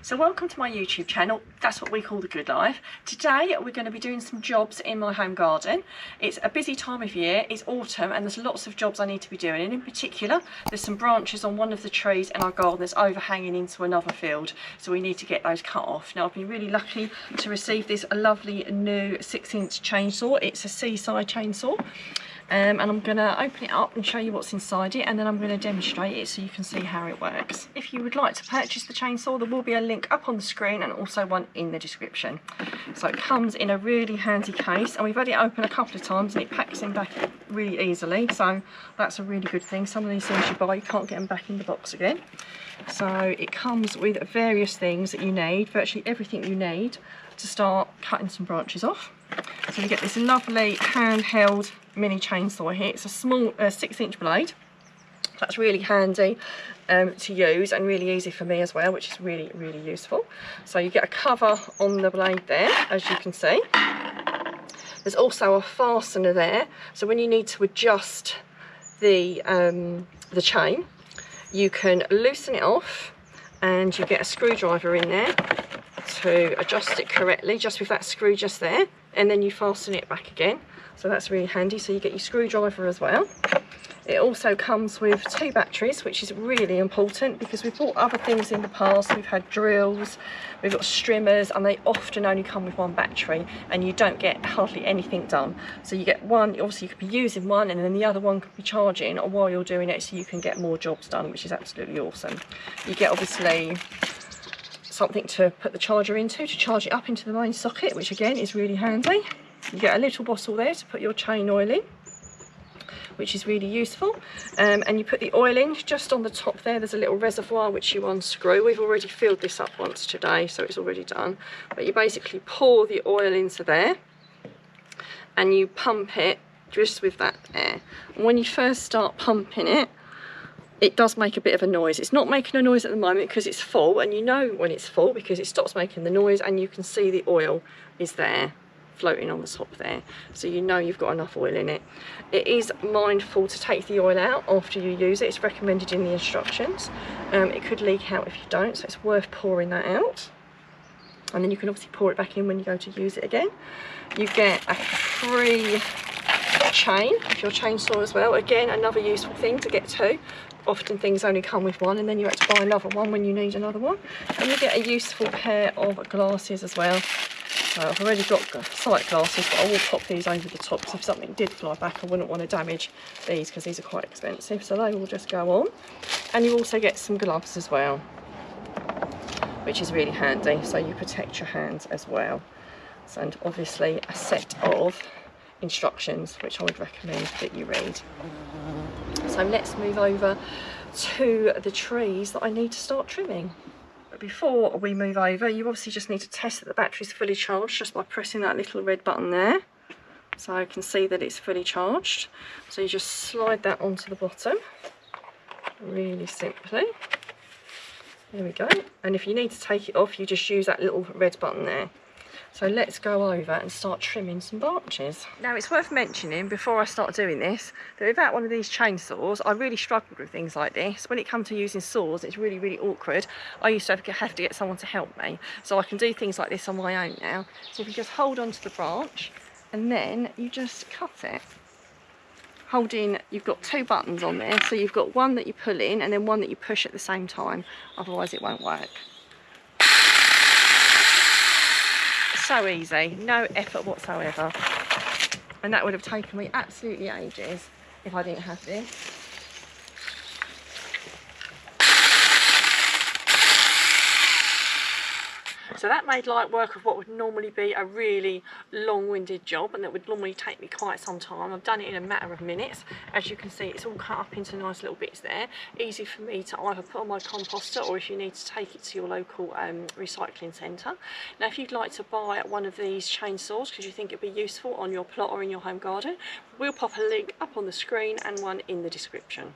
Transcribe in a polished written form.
So welcome to my YouTube channel. That's what we call the good life. Today we're going to be doing some jobs in my home garden. It's a busy time of year, it's autumn, and there's lots of jobs I need to be doing, and in particular there's some branches on one of the trees in our garden that's overhanging into another field, so we need to get those cut off. Now I've been really lucky to receive this lovely new 6-inch chainsaw. It's a Seesii chainsaw. And I'm going to open it up and show you what's inside it, and then I'm going to demonstrate it so you can see how it works. If you would like to purchase the chainsaw, there will be a link up on the screen and also one in the description. So it comes in a really handy case, and we've had it open a couple of times and it packs in back really easily, so that's a really good thing. Some of these things you buy, you can't get them back in the box again. So it comes with various things that you need, virtually everything you need to start cutting some branches off. So you get this lovely handheld mini chainsaw here. It's a small 6-inch blade. That's really handy to use and really easy for me as well, which is really useful. So you get a cover on the blade there, as you can see. There's also a fastener there, so when you need to adjust the chain, you can loosen it off, and you get a screwdriver in there to adjust it correctly, just with that screw just there, and then you fasten it back again. So that's really handy. So you get your screwdriver as well. It also comes with 2 batteries, which is really important because we've bought other things in the past. We've had drills, we've got strimmers, and they often only come with 1 battery, and you don't get hardly anything done. So you get one, obviously you could be using one, and then the other one could be charging while you're doing it, so you can get more jobs done, which is absolutely awesome. You get obviously something to put the charger into, to charge it up into the main socket, which again is really handy. You get a little bottle there to put your chain oil in, which is really useful, and you put the oil in just on the top there. There's a little reservoir which you unscrew. We've already filled this up once today, so it's already done, but you basically pour the oil into there and you pump it just with that air. And when you first start pumping it, it does make a bit of a noise. It's not making a noise at the moment because it's full, and you know when it's full because it stops making the noise, and you can see the oil is there floating on the top there, so you know you've got enough oil in it. It is mindful to take the oil out after you use it. It's recommended in the instructions. It could leak out if you don't, so it's worth pouring that out, and then you can obviously pour it back in when you go to use it again. You get a free chain with your chainsaw as well. Again, another useful thing to get 2. Often things only come with 1, and then you have to buy another one when you need another one. And you get a useful pair of glasses as well. So I've already got sight glasses, but I will pop these over the top, because if something did fly back I wouldn't want to damage these, because these are quite expensive, so they will just go on. And you also get some gloves as well, which is really handy, so you protect your hands as well. So, and obviously a set of instructions which I would recommend that you read. So let's move over to the trees that I need to start trimming. But before we move over, you obviously just need to test that the battery's fully charged just by pressing that little red button there, so I can see that it's fully charged. So you just slide that onto the bottom really simply. There we go. And if you need to take it off, you just use that little red button there. So let's go over and start trimming some branches. Now it's worth mentioning before I start doing this that without one of these chainsaws, I really struggled with things like this. When it comes to using saws, it's really awkward. I used to have to get someone to help me. So I can do things like this on my own now. So if you just hold onto the branch and then you just cut it. Holding, you've got 2 buttons on there. So you've got one that you pull in and then one that you push at the same time. Otherwise it won't work. So easy, no effort whatsoever, and that would have taken me absolutely ages if I didn't have this. So that made light work of what would normally be a really long-winded job, and that would normally take me quite some time. I've done it in a matter of minutes. As you can see, it's all cut up into nice little bits there. Easy for me to either put on my composter, or if you need to take it to your local recycling centre. Now if you'd like to buy one of these chainsaws because you think it'd be useful on your plot or in your home garden, we'll pop a link up on the screen and one in the description.